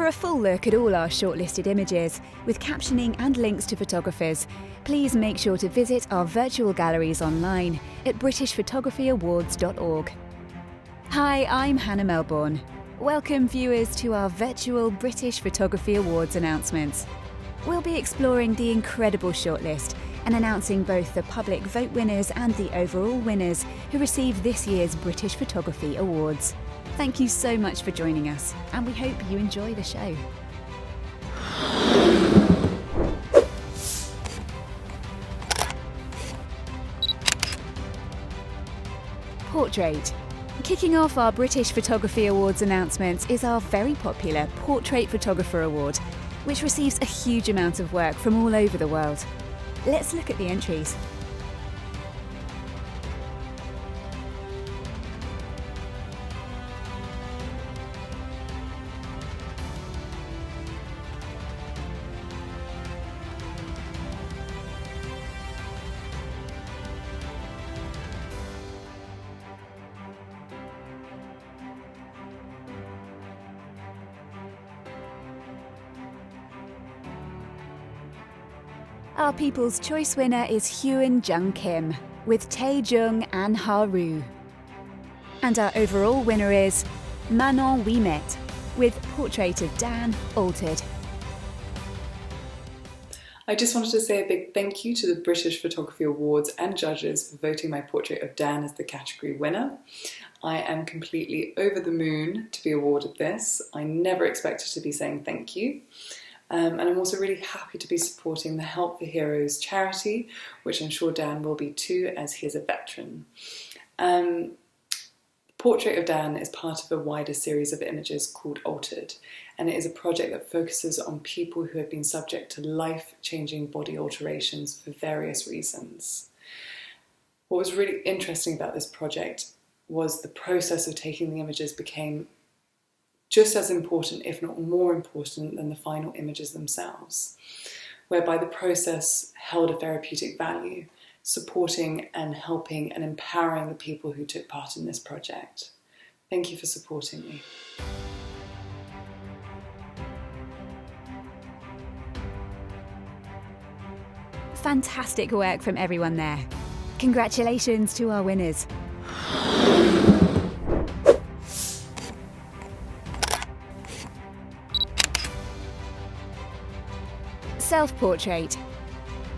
a full look at all our shortlisted images, with captioning and links to photographers, please make sure to visit our virtual galleries online at britishphotography-awards.org. Hi, I'm Hannah Melbourne. Welcome viewers to our virtual British Photography Awards announcements. We'll be exploring the incredible shortlist and announcing both the public vote winners and the overall winners who received this year's British Photography Awards. Thank you so much for joining us, and we hope you enjoy the show. Portrait. Kicking off our British Photography Awards announcements is our very popular Portrait Photographer Award, which receives a huge amount of work from all over the world. Let's look at the entries. Our People's Choice winner is Hyun Jung Kim, with Tae Jung and Haru. And our overall winner is Manon Ouimet, with Portrait of Dan Altered. I just wanted to say a big thank you to the British Photography Awards and judges for voting my Portrait of Dan as the category winner. I am completely over the moon to be awarded this. I never expected to be saying thank you. And I'm also really happy to be supporting the Help for Heroes charity, which I'm sure Dan will be too, as he is a veteran. Portrait of Dan is part of a wider series of images called Altered, and it is a project that focuses on people who have been subject to life-changing body alterations for various reasons. What was really interesting about this project was the process of taking the images became just as important, if not more important, than the final images themselves, whereby the process held a therapeutic value, supporting and helping and empowering the people who took part in this project. Thank you for supporting me. Fantastic work from everyone there. Congratulations to our winners. Self-portrait.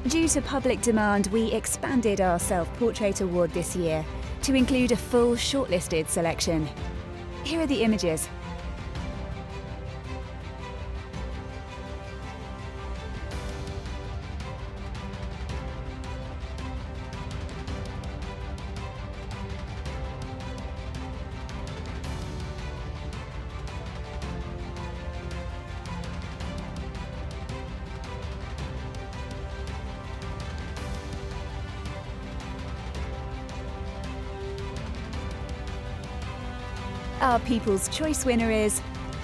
Due to public demand, we expanded our Self-Portrait Award this year to include a full shortlisted selection. Here are the images. Our People's Choice winner is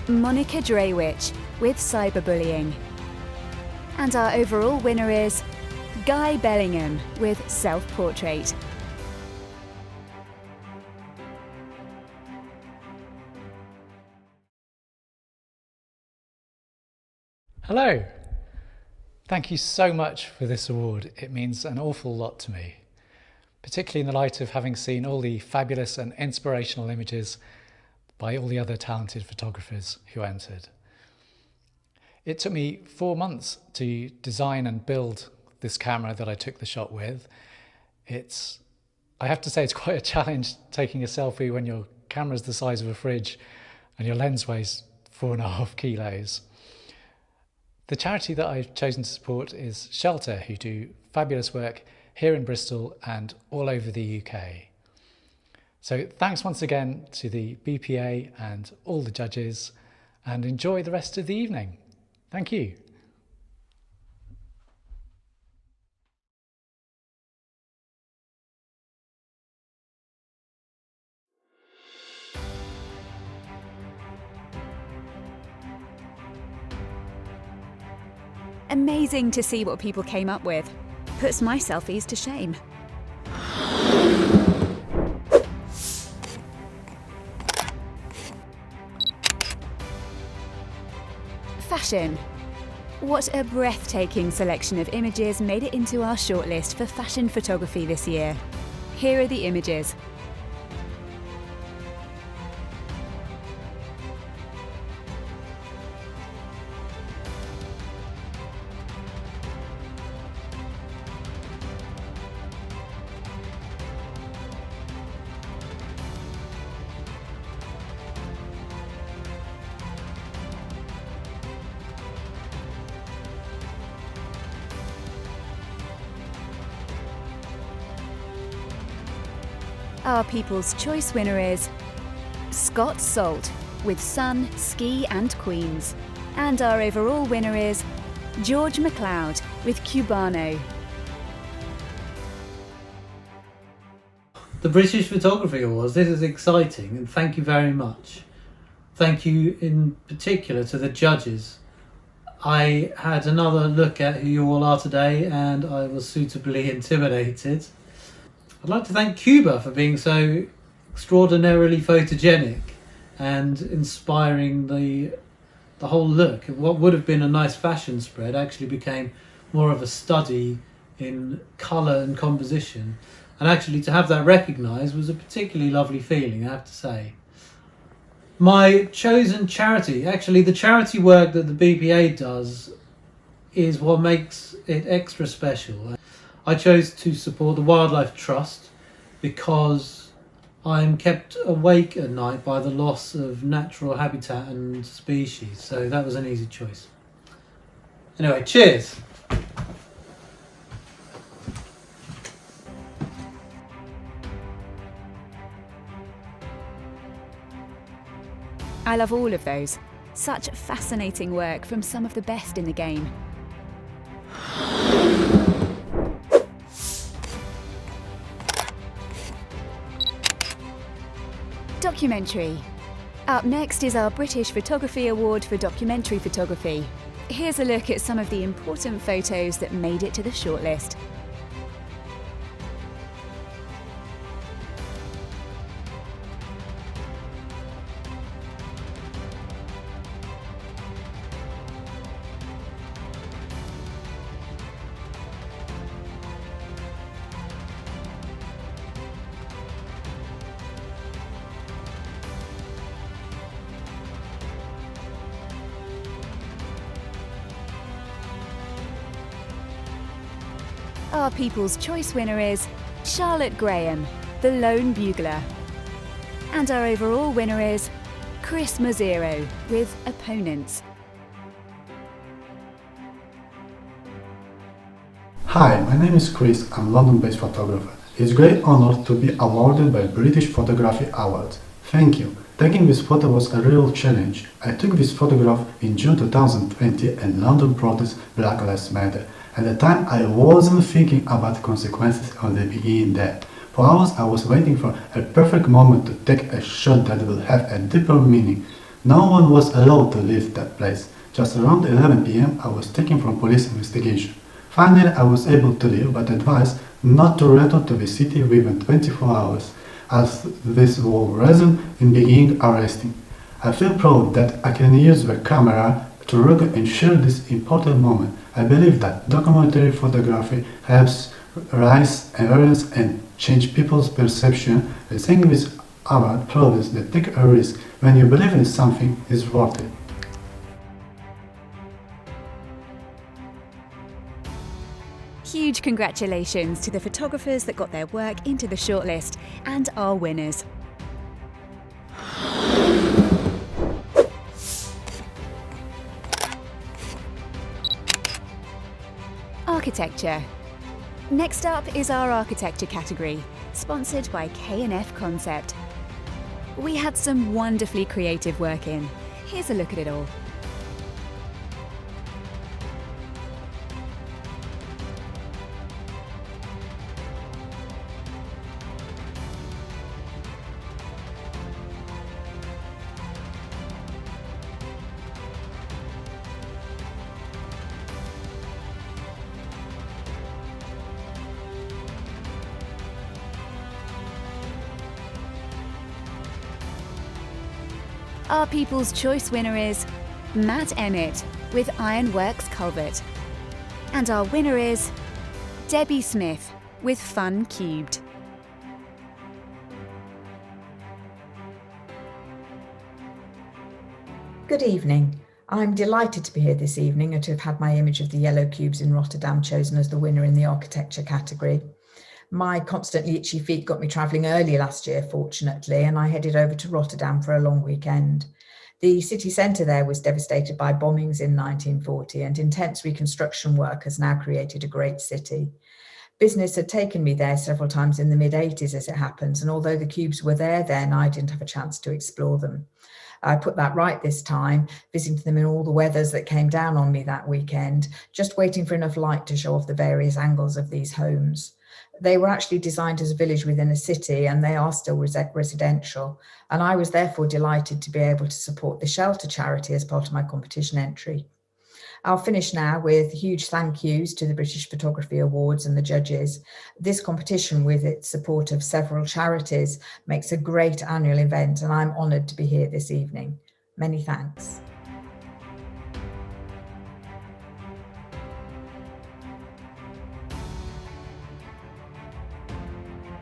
Monica Drewich with Cyberbullying. And our overall winner is Guy Bellingham with Self-Portrait. Hello. Thank you so much for this award. It means an awful lot to me, particularly in the light of having seen all the fabulous and inspirational images by all the other talented photographers who entered. It took me 4 months to design and build this camera that I took the shot with. I have to say it's quite a challenge taking a selfie when your camera's the size of a fridge and your lens weighs 4.5 kilos. The charity that I've chosen to support is Shelter, who do fabulous work here in Bristol and all over the UK. So thanks once again to the BPA and all the judges, and enjoy the rest of the evening. Thank you. Amazing to see what people came up with. Puts my selfies to shame. fashion. What a breathtaking selection of images made it into our shortlist for fashion photography this year. Here are the images. Our People's Choice winner is Scott Salt with Sun, Ski and Queens. And our overall winner is George McLeod with Cubano. The British Photography Awards, this is exciting and thank you very much. Thank you in particular to the judges. I had another look at who you all are today and I was suitably intimidated. I'd like to thank Cuba for being so extraordinarily photogenic and inspiring the whole look. What would have been a nice fashion spread actually became more of a study in colour and composition. And actually to have that recognised was a particularly lovely feeling, I have to say. My chosen charity, actually the charity work that the BPA does is what makes it extra special. I chose to support the Wildlife Trust because I'm kept awake at night by the loss of natural habitat and species, so that was an easy choice. Anyway, cheers! I love all of those. Such fascinating work from some of the best in the game. Documentary. Up next is our British Photography Award for documentary photography. Here's a look at some of the important photos that made it to the shortlist. Our People's Choice winner is Charlotte Graham, The Lone Bugler. And our overall winner is Chris Mazzero with Opponents. Hi, my name is Chris. I'm a London-based photographer. It's a great honor to be awarded by British Photography Awards. Thank you. Taking this photo was a real challenge. I took this photograph in June 2020 and London protest Black Lives Matter. At the time, I wasn't thinking about the consequences of the being there. For hours, I was waiting for a perfect moment to take a shot that will have a deeper meaning. No one was allowed to leave that place. Just around 11 p.m., I was taken from police investigation. Finally, I was able to leave, but advised not to return to the city within 24 hours, as this will result in being arrested. I feel proud that I can use the camera to record and share this important moment. I believe that documentary photography helps raise awareness and change people's perception. The thing with award proves that take a risk when you believe in something is worth it. Huge congratulations to the photographers that got their work into the shortlist and our winners. Architecture. Next up is our architecture category, sponsored by K&F Concept. We had some wonderfully creative work in. Here's a look at it all. Our People's Choice winner is Matt Emmett with Ironworks Culvert. And our winner is Debbie Smith with Fun Cubed. Good evening. I'm delighted to be here this evening and to have had my image of the yellow cubes in Rotterdam chosen as the winner in the architecture category. My constantly itchy feet got me travelling early last year, fortunately, and I headed over to Rotterdam for a long weekend. The city centre there was devastated by bombings in 1940, and intense reconstruction work has now created a great city. Business had taken me there several times in the mid-80s as it happens, and although the cubes were there then, I didn't have a chance to explore them. I put that right this time, visiting them in all the weathers that came down on me that weekend, just waiting for enough light to show off the various angles of these homes. They were actually designed as a village within a city, and they are still residential. And I was therefore delighted to be able to support the Shelter charity as part of my competition entry. I'll finish now with huge thank yous to the British Photography Awards and the judges. This competition, with its support of several charities, makes a great annual event, and I'm honoured to be here this evening. Many thanks.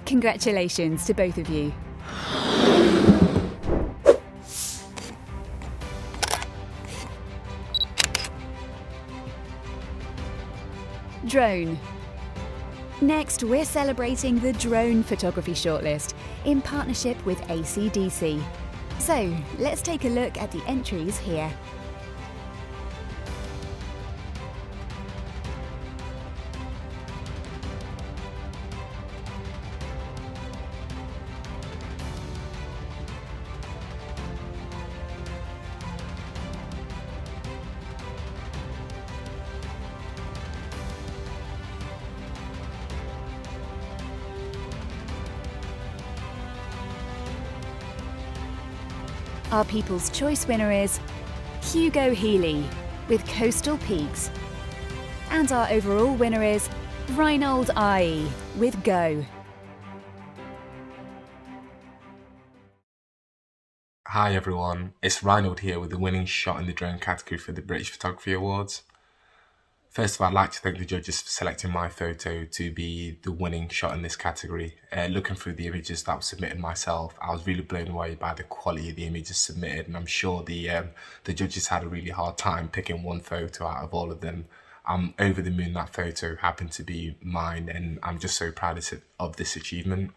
Congratulations to both of you. Drone. Next, we're celebrating the Drone Photography Shortlist in partnership with AC/DC. So, let's take a look at the entries here. Our People's Choice winner is Hugo Healy with Coastal Peaks. And our overall winner is Reinhold I with Go. Hi everyone, it's Reinhold here with the winning shot in the drone category for the British Photography Awards. First of all, I'd like to thank the judges for selecting my photo to be the winning shot in this category. Looking through the images that were submitted myself, I was really blown away by the quality of the images submitted, and I'm sure the judges had a really hard time picking one photo out of all of them. I'm over the moon that photo happened to be mine, and I'm just so proud of this achievement.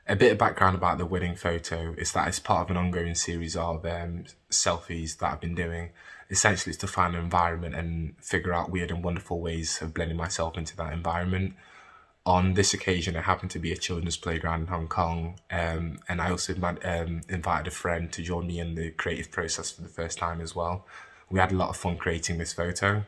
A bit of background about the winning photo is that it's part of an ongoing series of selfies that I've been doing. Essentially, it's to find an environment and figure out weird and wonderful ways of blending myself into that environment. On this occasion, it happened to be a children's playground in Hong Kong, and I also invited a friend to join me in the creative process for the first time as well. We had a lot of fun creating this photo.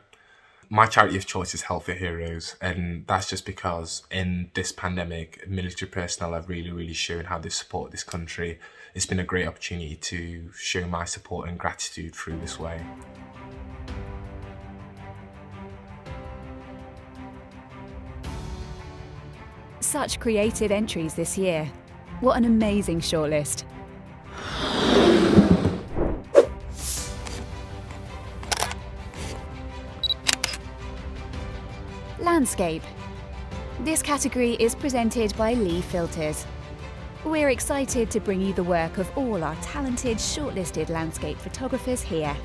My charity of choice is Health for Heroes, and that's just because in this pandemic, military personnel have really shown how they support this country. It's been a great opportunity to show my support and gratitude through this way. Such creative entries this year. What an amazing shortlist. Landscape. This category is presented by Lee Filters. We're excited to bring you the work of all our talented shortlisted landscape photographers here.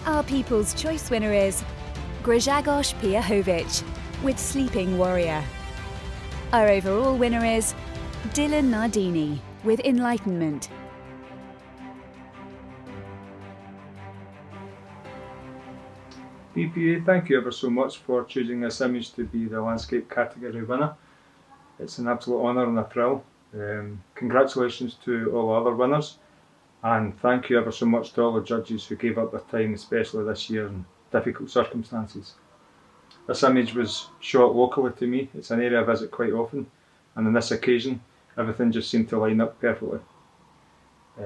Our People's Choice winner is Grzegorz Piechowicz with Sleeping Warrior. Our overall winner is Dylan Nardini with Enlightenment. BPA, thank you ever so much for choosing this image to be the landscape category winner. It's an absolute honour and a thrill. Congratulations to all other winners, and thank you ever so much to all the judges who gave up their time, especially this year, and difficult circumstances. This image was shot locally to me. It's an area I visit quite often, and on this occasion everything just seemed to line up perfectly.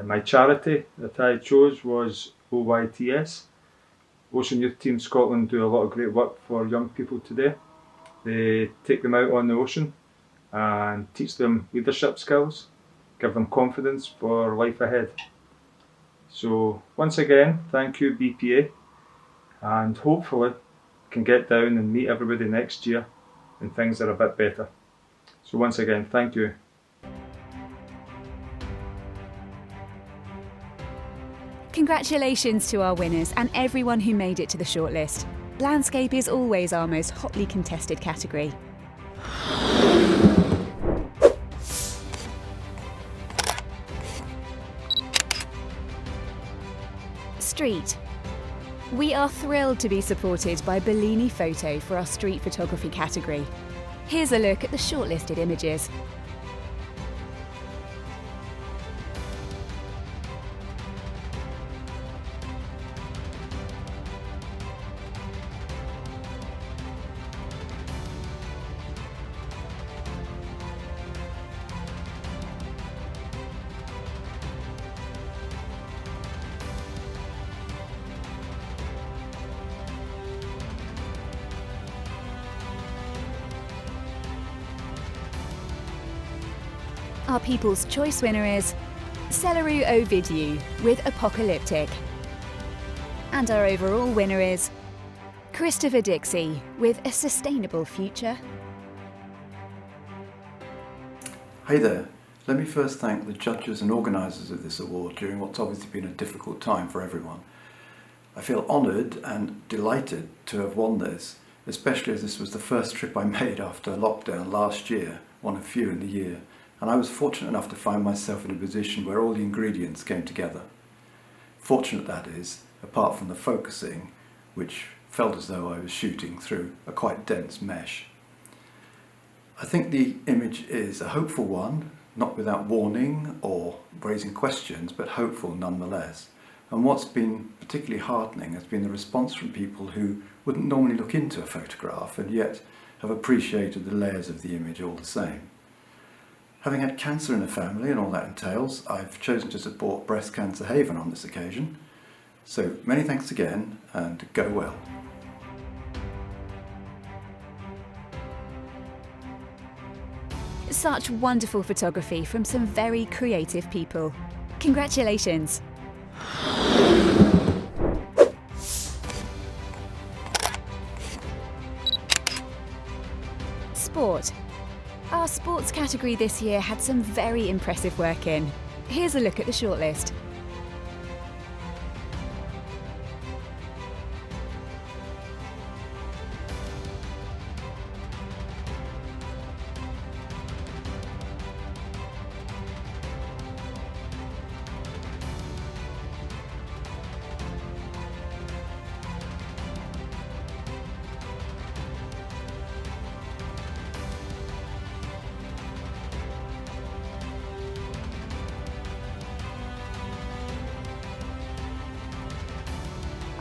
My charity that I chose was OYTS. Ocean Youth Team Scotland do a lot of great work for young people today. They take them out on the ocean and teach them leadership skills, give them confidence for life ahead. So once again, thank you BPA, and hopefully can get down and meet everybody next year and things are a bit better. So once again, thank you. Congratulations to our winners and everyone who made it to the shortlist. Landscape is always our most hotly contested category. Street. We are thrilled to be supported by Bellini Photo for our street photography category. Here's a look at the shortlisted images. Our People's Choice winner is Celeru Ovidiu with Apocalyptic. And our overall winner is Christopher Dixie with A Sustainable Future. Hey there, let me first thank the judges and organisers of this award during what's obviously been a difficult time for everyone. I feel honoured and delighted to have won this, especially as this was the first trip I made after lockdown last year, one of few in the year, and I was fortunate enough to find myself in a position where all the ingredients came together. Fortunate, that is, apart from the focusing, which felt as though I was shooting through a quite dense mesh. I think the image is a hopeful one, not without warning or raising questions, but hopeful nonetheless. And what's been particularly heartening has been the response from people who wouldn't normally look into a photograph and yet have appreciated the layers of the image all the same. Having had cancer in the family and all that entails, I've chosen to support Breast Cancer Haven on this occasion. So many thanks again, and go well. Such wonderful photography from some very creative people. Congratulations! Sport. Our sports category this year had some very impressive work in. Here's a look at the shortlist.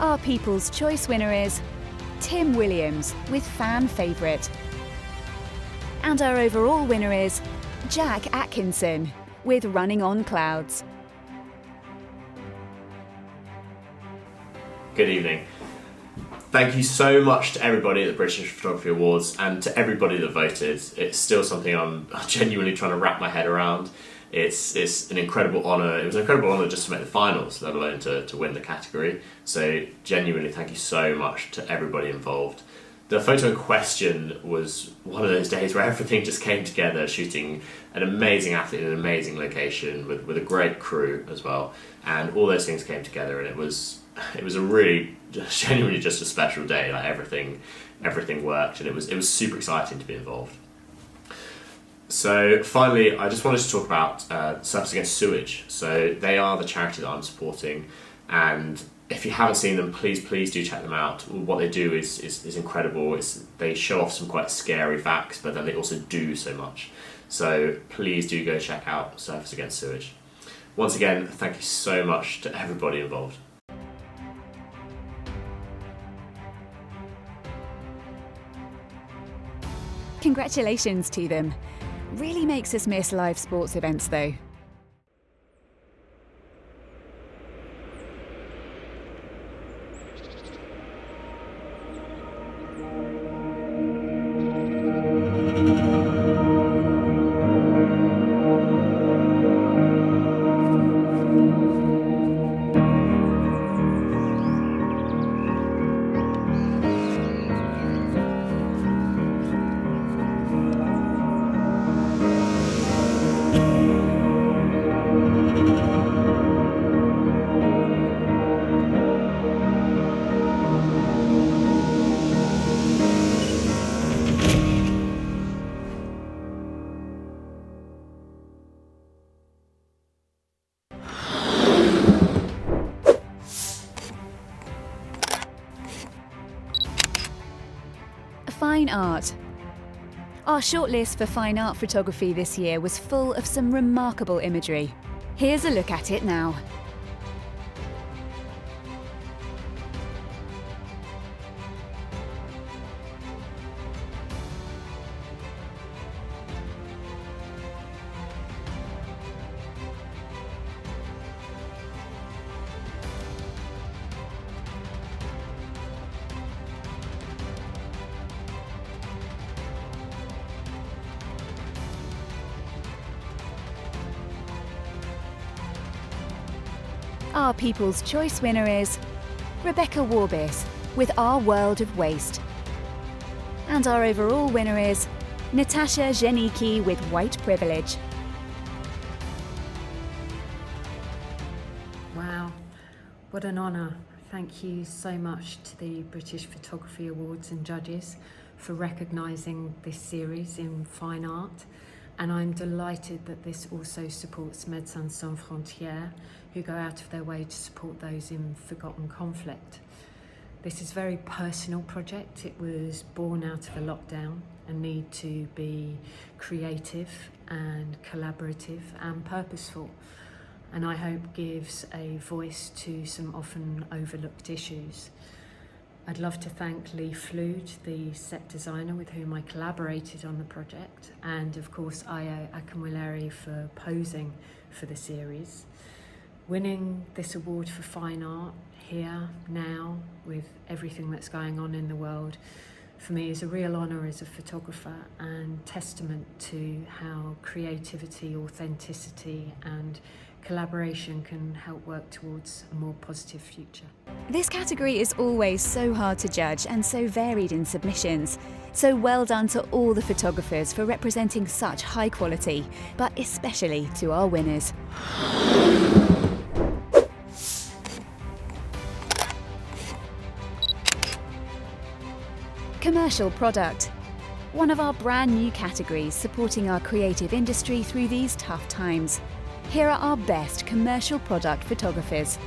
Our People's Choice winner is Tim Williams with Fan Favourite. And our overall winner is Jack Atkinson with Running on Clouds. Good evening. Thank you so much to everybody at the British Photography Awards and to everybody that voted. It's still something I'm genuinely trying to wrap my head around. It's an incredible honour. It was an incredible honour just to make the finals, let alone to win the category. So genuinely thank you so much to everybody involved. The photo in question was one of those days where everything just came together, shooting an amazing athlete in an amazing location with a great crew as well. And all those things came together, and it was a really genuinely just a special day. Like everything worked, and it was super exciting to be involved. So finally, I just wanted to talk about Surfers Against Sewage. So they are the charity that I'm supporting, and if you haven't seen them, please do check them out. What they do is incredible. They show off some quite scary facts, but then they also do so much. So please do go check out Surfers Against Sewage. Once again, thank you so much to everybody involved. Congratulations to them. Really makes us miss live sports events though. Fine art. Our shortlist for fine art photography this year was full of some remarkable imagery. Here's a look at it now. Our People's Choice winner is Rebecca Warbis with Our World of Waste. And our overall winner is Natasha Janicki with White Privilege. Wow, what an honour. Thank you so much to the British Photography Awards and judges for recognising this series in fine art. And I'm delighted that this also supports Médecins Sans Frontières, who go out of their way to support those in forgotten conflict. This is a very personal project. It was born out of a lockdown, a need to be creative and collaborative and purposeful, and I hope gives a voice to some often overlooked issues. I'd love to thank Lee Flood, the set designer with whom I collaborated on the project, and of course Ayo Akinwelere for posing for the series. Winning this award for fine art here, now, with everything that's going on in the world, for me is a real honour as a photographer and testament to how creativity, authenticity and collaboration can help work towards a more positive future. This category is always so hard to judge and so varied in submissions. So well done to all the photographers for representing such high quality, but especially to our winners. Commercial product. One of our brand new categories supporting our creative industry through these tough times. Here are our best commercial product photographers.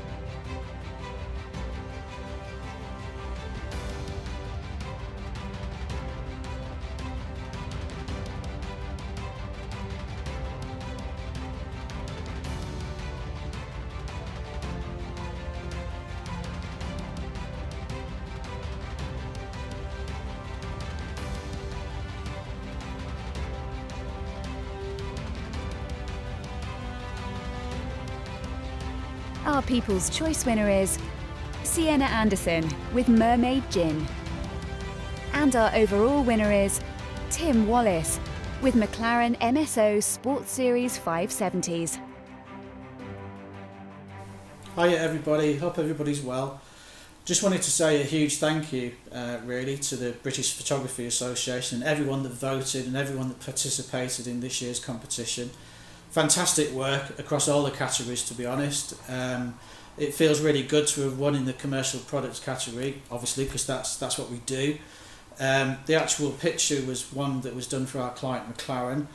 Our People's Choice winner is Sienna Anderson with Mermaid Gin. And our overall winner is Tim Wallace with McLaren MSO Sports Series 570s. Hiya everybody, hope everybody's well. Just wanted to say a huge thank you really to the British Photography Association and everyone that voted and everyone that participated in this year's competition. Fantastic work across all the categories, to be honest. It feels really good to have won in the commercial products category, obviously, because that's what we do. The actual picture was one that was done for our client McLaren.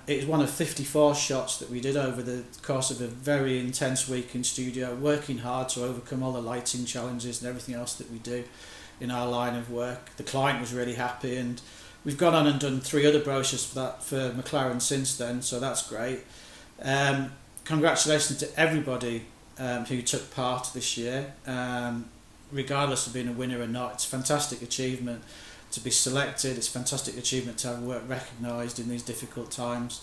It was one of 54 shots that we did over the course of a very intense week in studio, working hard to overcome all the lighting challenges and everything else that we do in our line of work. The client was really happy, and we've gone on and done 3 other brochures for McLaren since then, so that's great. Congratulations to everybody who took part this year, regardless of being a winner or not. It's a fantastic achievement to be selected. It's a fantastic achievement to have work recognised in these difficult times.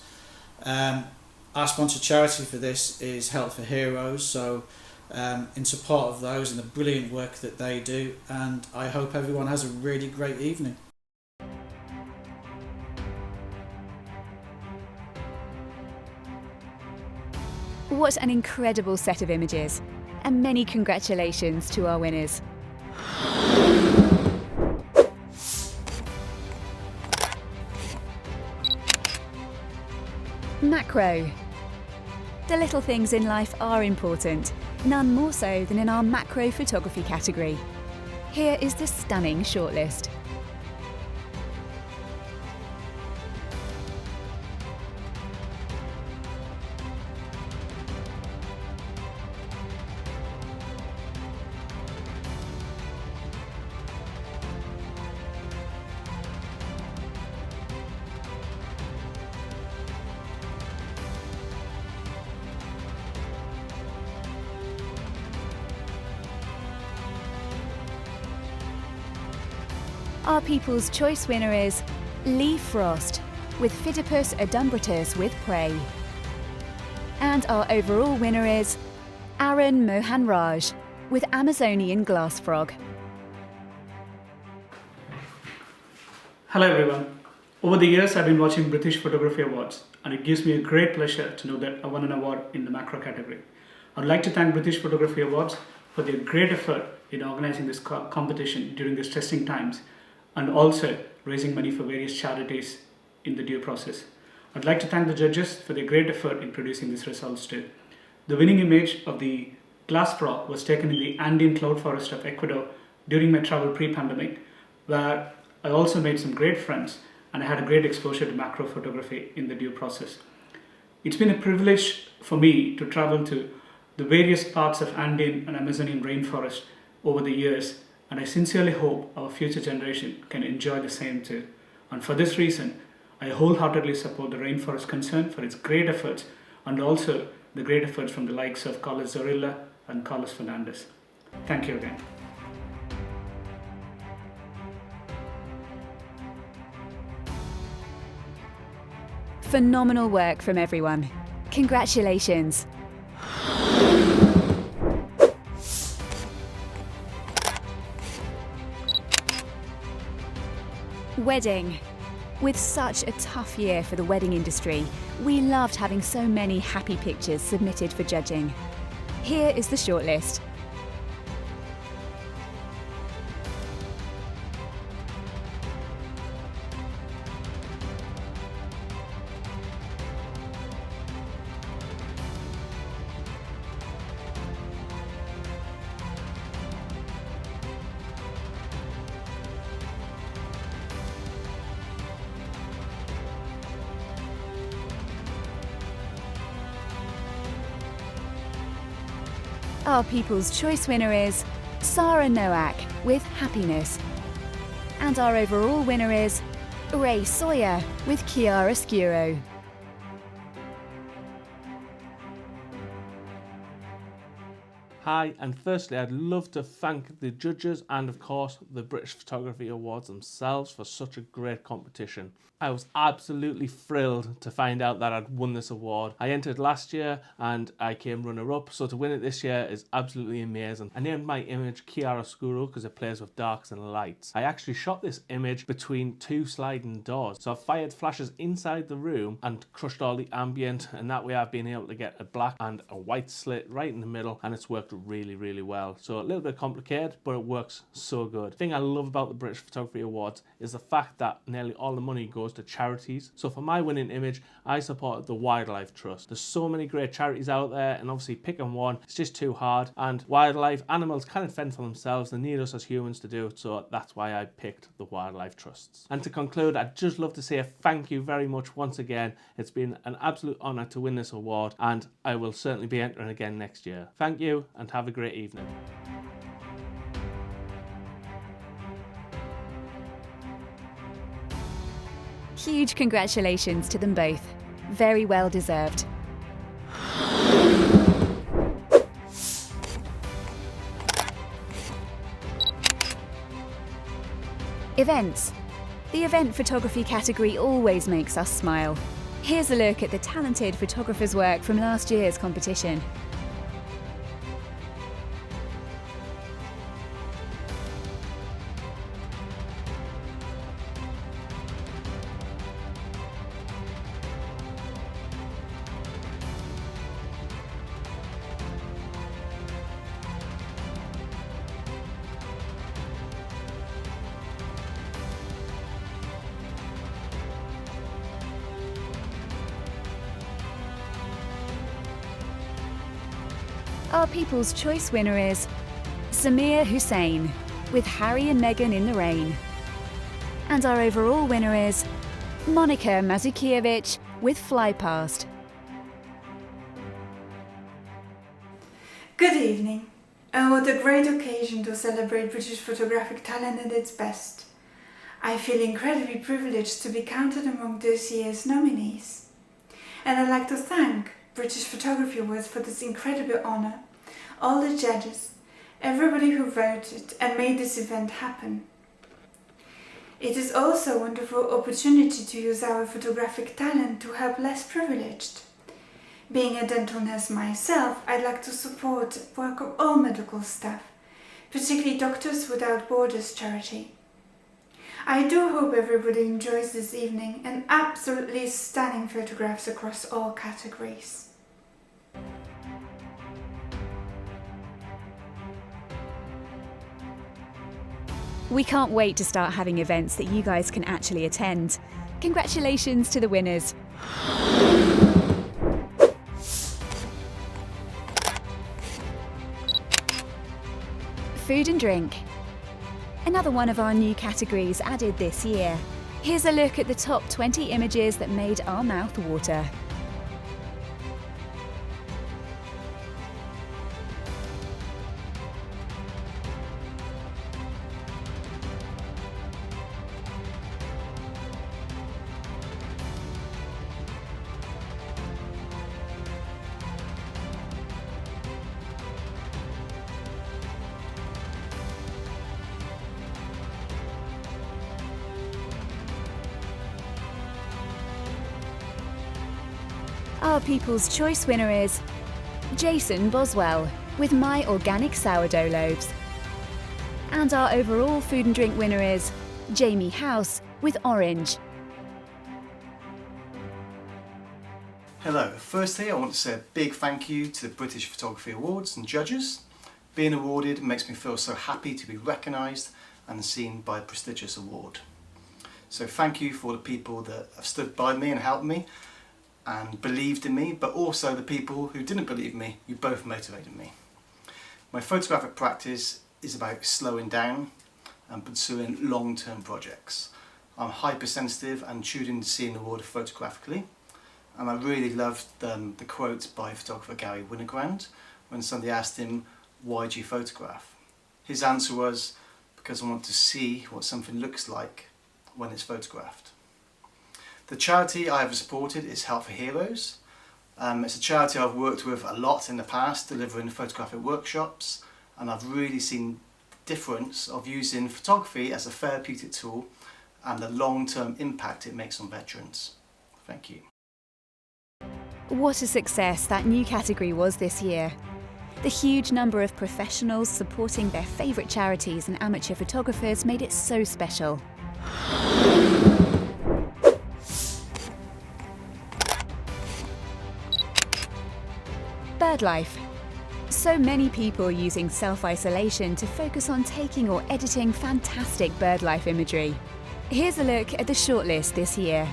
Our sponsored charity for this is Help for Heroes, so in support of those and the brilliant work that they do, and I hope everyone has a really great evening. What an incredible set of images, and many congratulations to our winners. Macro. The little things in life are important, none more so than in our macro photography category. Here is the stunning shortlist. Our People's Choice winner is Lee Frost with Phidippus adumbratus with Prey. And our overall winner is Aaron Mohanraj with Amazonian Glass Frog. Hello everyone. Over the years I've been watching British Photography Awards, and it gives me a great pleasure to know that I won an award in the macro category. I'd like to thank British Photography Awards for their great effort in organising this competition during these testing times, and also raising money for various charities in the due process. I'd like to thank the judges for their great effort in producing these results too. The winning image of the glass frog was taken in the Andean cloud forest of Ecuador during my travel pre-pandemic, where I also made some great friends and I had a great exposure to macro photography in the due process. It's been a privilege for me to travel to the various parts of Andean and Amazonian rainforest over the years, and I sincerely hope our future generation can enjoy the same too. And for this reason, I wholeheartedly support the Rainforest Concern for its great efforts, and also the great efforts from the likes of Carlos Zorilla and Carlos Fernandez. Thank you again. Phenomenal work from everyone. Congratulations. Wedding. With such a tough year for the wedding industry, we loved having so many happy pictures submitted for judging. Here is the shortlist. Our People's Choice winner is Sarah Noack with Happiness. And our overall winner is Ray Sawyer with Chiaroscuro. Hi, and firstly I'd love to thank the judges and of course the British Photography Awards themselves for such a great competition. I was absolutely thrilled to find out that I'd won this award. I entered last year and I came runner-up, so to win it this year is absolutely amazing. I named my image Chiaroscuro because it plays with darks and lights. I actually shot this image between two sliding doors, so I fired flashes inside the room and crushed all the ambient, and that way I've been able to get a black and a white slit right in the middle, and it's worked really well. So a little bit complicated, but it works so good. The thing I love about the British Photography Awards is the fact that nearly all the money goes to charities. So for my winning image, I supported the Wildlife Trust. There's so many great charities out there, and obviously picking one, it's just too hard. And wildlife, animals kind of fend for themselves. They need us as humans to do it, so that's why I picked the Wildlife Trusts. And to conclude, I'd just love to say a thank you very much once again. It's been an absolute honour to win this award, and I will certainly be entering again next year. Thank you, and have a great evening. Huge congratulations to them both. Very well deserved. Events. The event photography category always makes us smile. Here's a look at the talented photographers' work from last year's competition. Our People's Choice winner is Samir Hussain with Harry and Meghan in the Rain. And our overall winner is Monica Mazukiewicz with Fly Past. Good evening, and what a great occasion to celebrate British photographic talent at its best. I feel incredibly privileged to be counted among this year's nominees. And I'd like to thank British Photography Awards for this incredible honour, all the judges, everybody who voted and made this event happen. It is also a wonderful opportunity to use our photographic talent to help less privileged. Being a dental nurse myself, I'd like to support the work of all medical staff, particularly Doctors Without Borders charity. I do hope everybody enjoys this evening and absolutely stunning photographs across all categories. We can't wait to start having events that you guys can actually attend. Congratulations to the winners. Food and drink. Another one of our new categories added this year. Here's a look at the top 20 images that made our mouth water. Our People's Choice winner is Jason Boswell with My Organic Sourdough Loaves. And our overall food and drink winner is Jamie House with Orange. Hello, firstly I want to say a big thank you to the British Photography Awards and judges. Being awarded makes me feel so happy to be recognised and seen by a prestigious award. So thank you for the people that have stood by me and helped me and believed in me, but also the people who didn't believe me. You both motivated me. My photographic practice is about slowing down and pursuing long-term projects. I'm hypersensitive and tuned into seeing the world photographically, and I really loved the quote by photographer Gary Winogrand when somebody asked him, why do you photograph? His answer was, because I want to see what something looks like when it's photographed. The charity I have supported is Help for Heroes. It's a charity I've worked with a lot in the past, delivering photographic workshops, and I've really seen the difference of using photography as a therapeutic tool and the long-term impact it makes on veterans. Thank you. What a success that new category was this year. The huge number of professionals supporting their favourite charities and amateur photographers made it so special. BirdLife. So many people using self-isolation to focus on taking or editing fantastic birdlife imagery. Here's a look at the shortlist this year.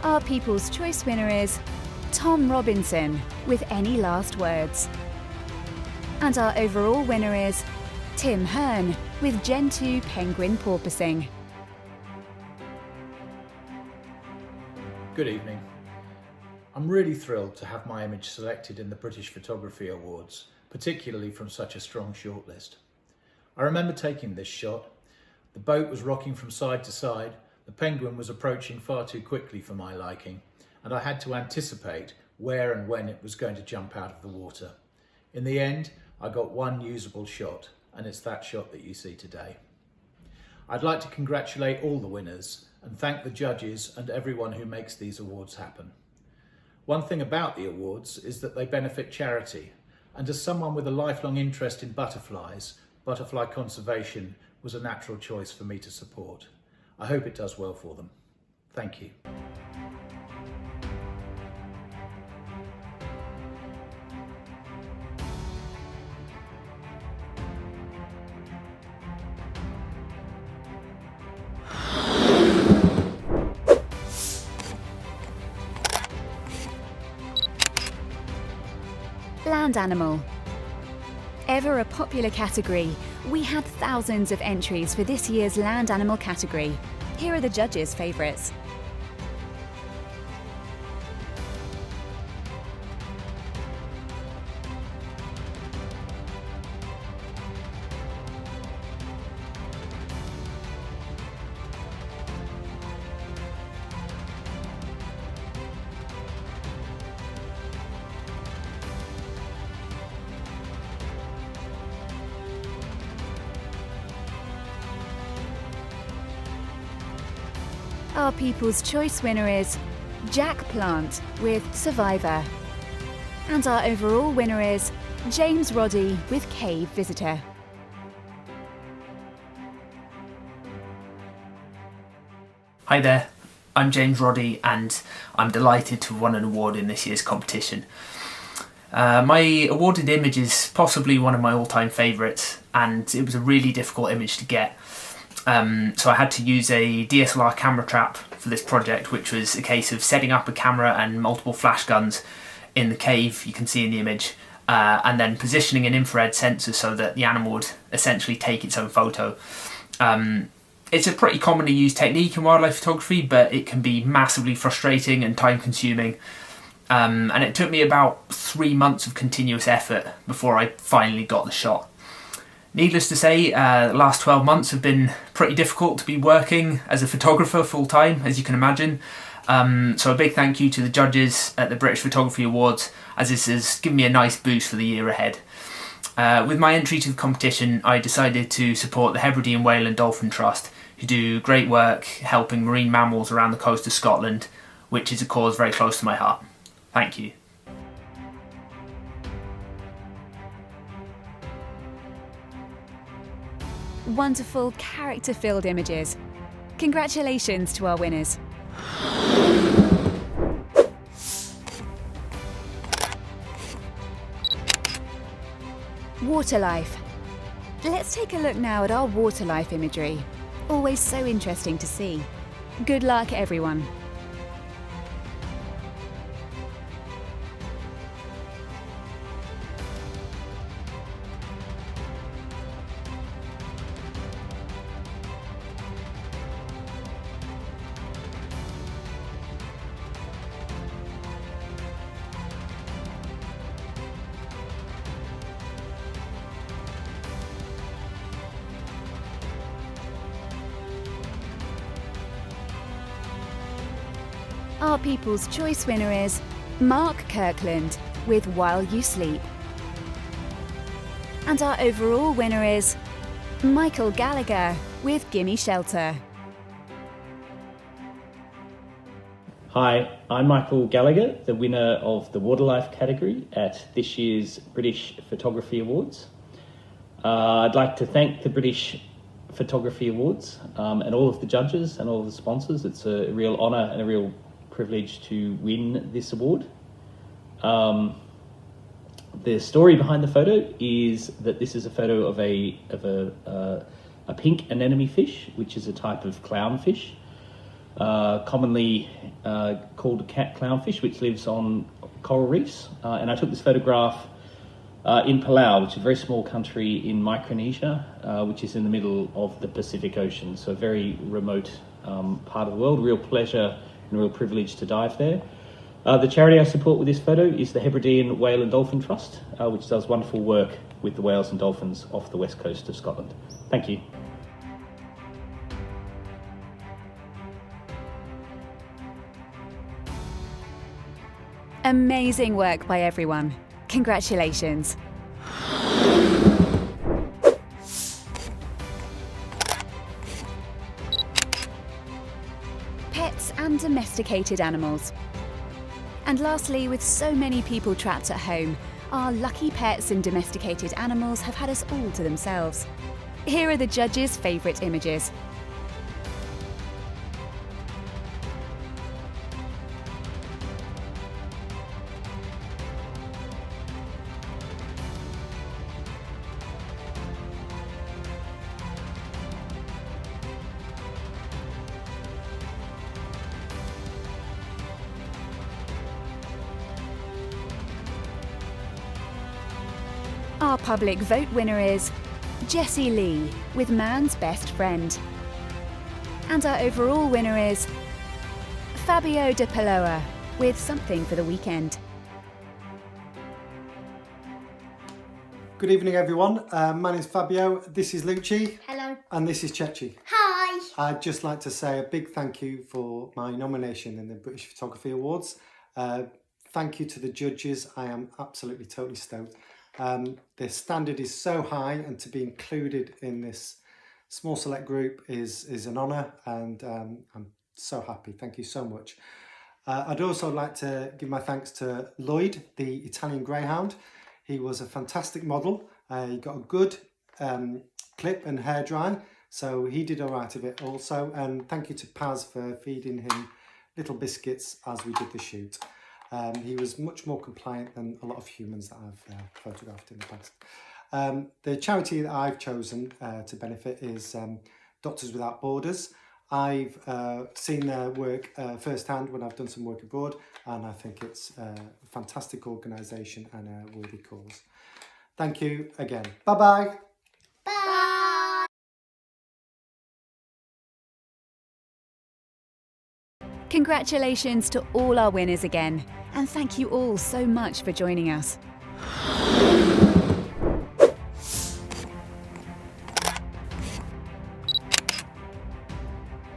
Our People's Choice winner is Tom Robinson with Any Last Words. And our overall winner is Tim Hearn with Gen 2 Penguin Porpoising. Good evening. I'm really thrilled to have my image selected in the British Photography Awards, particularly from such a strong shortlist. I remember taking this shot. The boat was rocking from side to side, the penguin was approaching far too quickly for my liking, and I had to anticipate where and when it was going to jump out of the water. In the end, I got one usable shot, and it's that shot that you see today. I'd like to congratulate all the winners and thank the judges and everyone who makes these awards happen. One thing about the awards is that they benefit charity, and as someone with a lifelong interest in butterflies, butterfly conservation was a natural choice for me to support. I hope it does well for them. Thank you. Land animal. Ever a popular category, we had thousands of entries for this year's land animal category. Here are the judges' favourites. Our People's Choice winner is Jack Plant with Survivor. And our overall winner is James Roddy with Cave Visitor. Hi there, I'm James Roddy and I'm delighted to have won an award in this year's competition. My awarded image is possibly one of my all-time favourites, and it was a really difficult image to get. So I had to use a DSLR camera trap for this project, which was a case of setting up a camera and multiple flash guns in the cave you can see in the image, and then positioning an infrared sensor so that the animal would essentially take its own photo. It's a pretty commonly used technique in wildlife photography, but it can be massively frustrating and time consuming. And it took me about 3 months of continuous effort before I finally got the shot. Needless to say, the last 12 months have been pretty difficult to be working as a photographer full-time, as you can imagine. So a big thank you to the judges at the British Photography Awards, as this has given me a nice boost for the year ahead. With my entry to the competition, I decided to support the Hebridean Whale and Dolphin Trust, who do great work helping marine mammals around the coast of Scotland, which is a cause very close to my heart. Thank you. Wonderful, character-filled images. Congratulations to our winners. Water life. Let's take a look now at our water life imagery. Always so interesting to see. Good luck, everyone. Our People's Choice winner is Mark Kirkland with While You Sleep. And our overall winner is Michael Gallagher with Gimme Shelter. Hi, I'm Michael Gallagher, the winner of the Waterlife category at this year's British Photography Awards. I'd like to thank the British Photography Awards and all of the judges and all of the sponsors. It's a real honour and a real privilege to win this award. The story behind the photo is that this is a photo of a pink anemone fish, which is a type of clownfish, commonly called a cat clownfish, which lives on coral reefs. And I took this photograph in Palau, which is a very small country in Micronesia, which is in the middle of the Pacific Ocean, so a very remote part of the world. Real pleasure and a real privilege to dive there. The charity I support with this photo is the Hebridean Whale and Dolphin Trust, which does wonderful work with the whales and dolphins off the west coast of Scotland. Thank you. Amazing work by everyone. Congratulations. Pets and domesticated animals. And lastly, with so many people trapped at home, our lucky pets and domesticated animals have had us all to themselves. Here are the judges' favourite images. Our public vote winner is Jessie Lee with Man's Best Friend. And our overall winner is Fabio De Paloa with Something for the Weekend. Good evening, everyone. My name's Fabio, this is Lucci. Hello. And this is Chechi. Hi. I'd just like to say a big thank you for my nomination in the British Photography Awards. Thank you to the judges. I am absolutely totally stoked. The standard is so high, and to be included in this small select group is an honour, and I'm so happy. Thank you so much. I'd also like to give my thanks to Lloyd, the Italian Greyhound. He was a fantastic model. He got a good clip and hair drying, so he did all right of it also. And thank you to Paz for feeding him little biscuits as we did the shoot. He was much more compliant than a lot of humans that I've photographed in the past. The charity that I've chosen to benefit is Doctors Without Borders. I've seen their work firsthand when I've done some work abroad, and I think it's a fantastic organisation and a worthy cause. Thank you again. Bye-bye. Bye. Congratulations to all our winners again, and thank you all so much for joining us.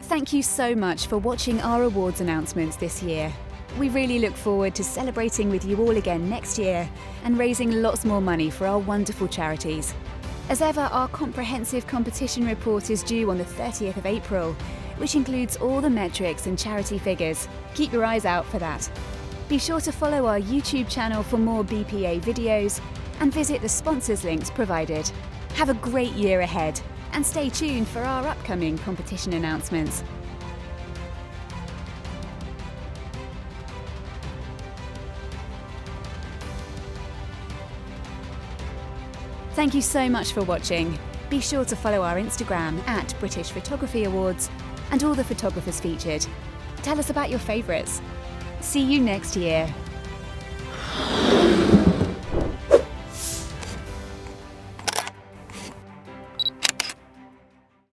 Thank you so much for watching our awards announcements this year. We really look forward to celebrating with you all again next year and raising lots more money for our wonderful charities. As ever, our comprehensive competition report is due on the 30th of April, which includes all the metrics and charity figures. Keep your eyes out for that. Be sure to follow our YouTube channel for more BPA videos and visit the sponsors links provided. Have a great year ahead and stay tuned for our upcoming competition announcements. Thank you so much for watching. Be sure to follow our Instagram at British Photography Awards and all the photographers featured. Tell us about your favourites. See you next year.